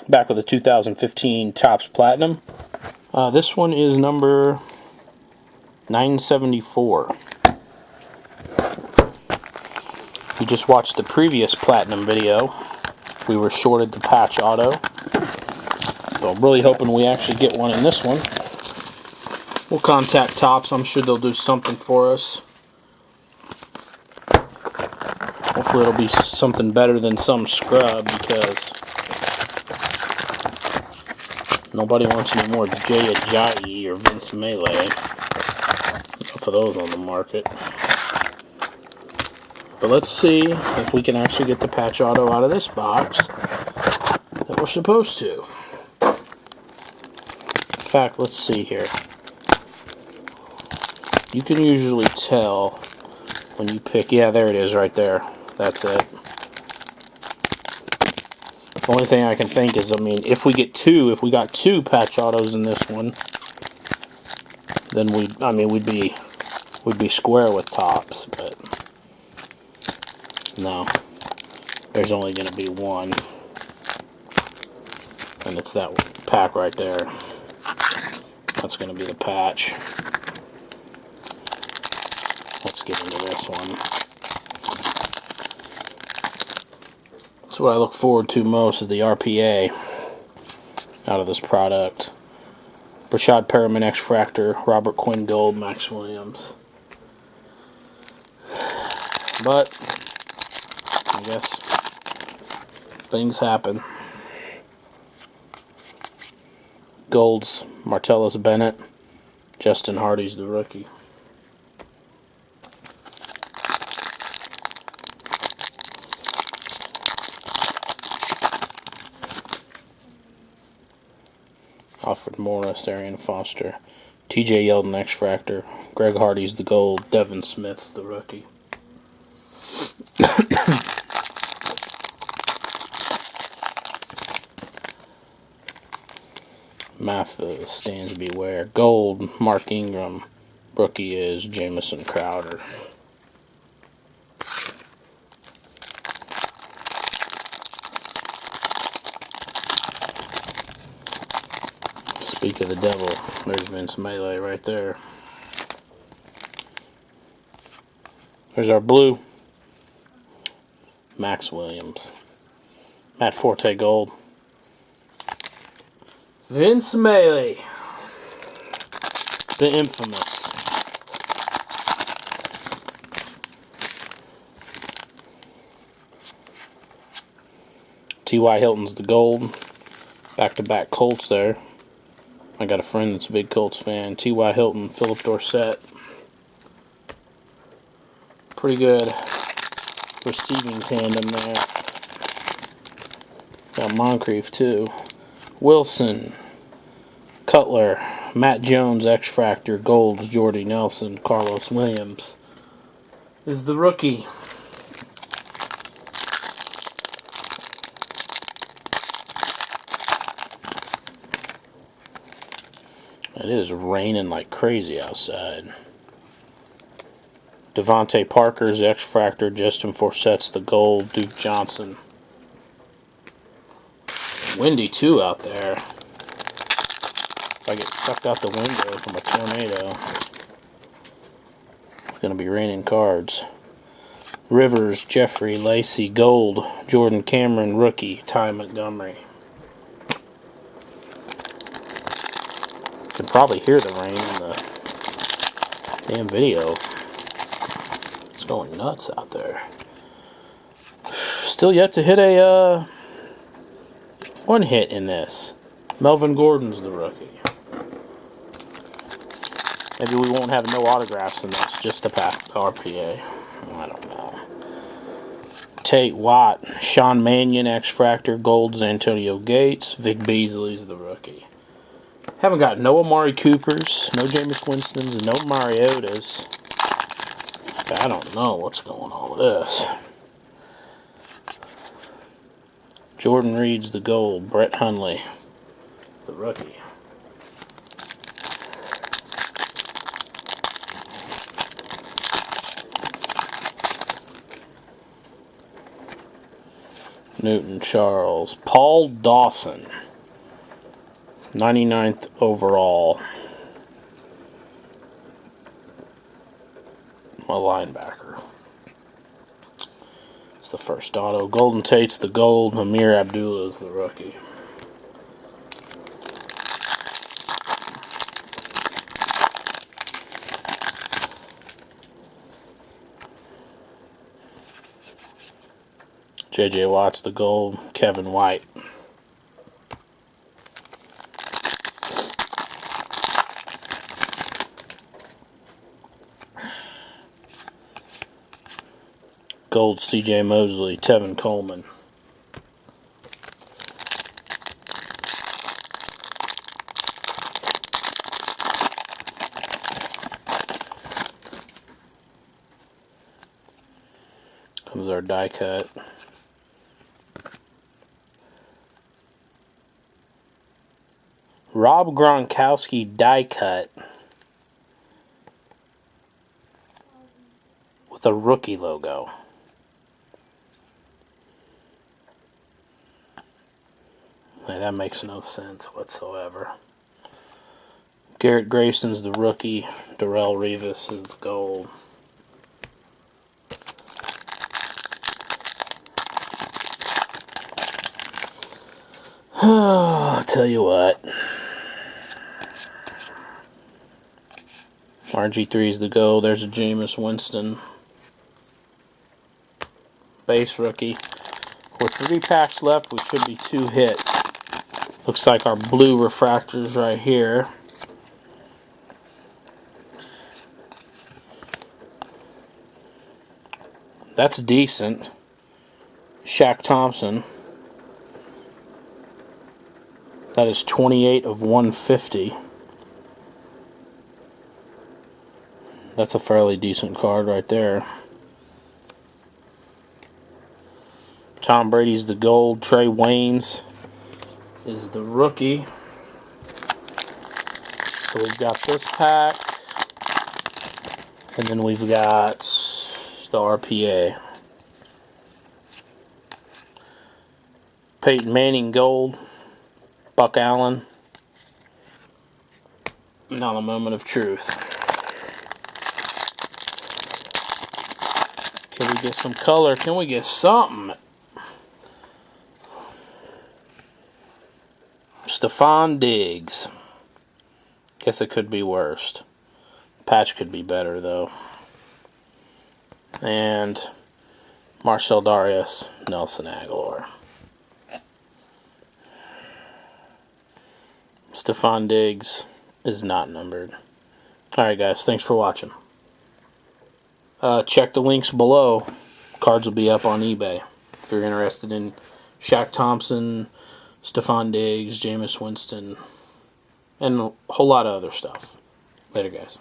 Back with the 2015 Topps Platinum. This one is number 974. If you just watched the previous Platinum video, we were shorted the patch auto. So I'm really hoping we actually get one in this one. We'll contact Topps. I'm sure they'll do something for us. Hopefully it'll be something better than some scrub, because nobody wants any more Jay Ajayi or Vince Melee. Enough of those on the market. But let's see if we can actually get the patch auto out of this box that we're supposed to. In fact, let's see here. You can usually tell when you pick... Yeah, there it is right there. That's it. The only thing I can think is, I mean, if we got two patch autos in this one, then we'd be square with Topps, but no. There's only going to be one. And it's that pack right there. That's going to be the patch. Let's get into this one. That's what I look forward to most, is the RPA out of this product. Rashad Perriman X-Fractor, Robert Quinn Gold, Max Williams. But I guess things happen. Gold's Martellus Bennett, Justin Hardy's the rookie. Alfred Morris, Arian Foster, TJ Yeldon X-Fractor, Greg Hardy's the gold, Devin Smith's the rookie. Mathis, stands beware. Gold, Mark Ingram. Rookie is Jamison Crowder. Speak of the devil, there's Vince Melee right there. There's our blue. Max Williams. Matt Forte Gold. Vince Melee. The infamous. T.Y. Hilton's the gold. Back-to-back Colts there. I got a friend that's a big Colts fan. T.Y. Hilton, Philip Dorsett. Pretty good receiving tandem there. Got Moncrief too. Wilson, Cutler, Matt Jones, X-Fractor, Golds, Jordy Nelson, Carlos Williams is the rookie. It is raining like crazy outside. Devontae Parker's X-Fractor, Justin Forsett's the gold, Duke Johnson. Windy too out there. If I get sucked out the window from a tornado, it's going to be raining cards. Rivers, Jeffrey, Lacey, gold, Jordan Cameron, rookie, Ty Montgomery. You can probably hear the rain in the damn video. It's going nuts out there. Still yet to hit a one hit in this. Melvin Gordon's the rookie. Maybe we won't have no autographs in this, just a pack RPA. I don't know. Tate Watt, Sean Mannion, X-Fractor, Golds, Antonio Gates, Vic Beasley's the rookie. Haven't got no Amari Coopers, no Jameis Winstons, no Mariotas. I don't know what's going on with this. Jordan Reed's the gold. Brett Hundley, the rookie. Newton Charles. Paul Dawson. 99th overall. A linebacker. It's the first auto. Golden Tate's the gold. Amir Abdullah is the rookie. J.J. Watt's the gold. Kevin White. Gold C.J. Mosley. Tevin Coleman. Comes our die cut. Rob Gronkowski die cut with a rookie logo. Hey, that makes no sense whatsoever. Garrett Grayson's the rookie. Darrelle Revis is the gold. I'll tell you what. RG3 is the gold. There's a Jameis Winston. Base rookie. With 3 packs left, we should be 2 hits. Looks like our blue refractors right here. That's decent. Shaq Thompson. That is 28 of 150. That's a fairly decent card right there. Tom Brady's the gold. Trey Waynes is the rookie. So we've got this pack. And then we've got the RPA. Peyton Manning gold. Buck Allen. Now the moment of truth. Can we get some color? Can we get something? Stephon Diggs. Guess it could be worse. Patch could be better, though. And Marcel Darius, Nelson Aguilar. Stephon Diggs is not numbered. Alright, guys. Thanks for watching. Check the links below. Cards will be up on eBay if you're interested in Shaq Thompson, Stephon Diggs, Jameis Winston, and a whole lot of other stuff. Later, guys.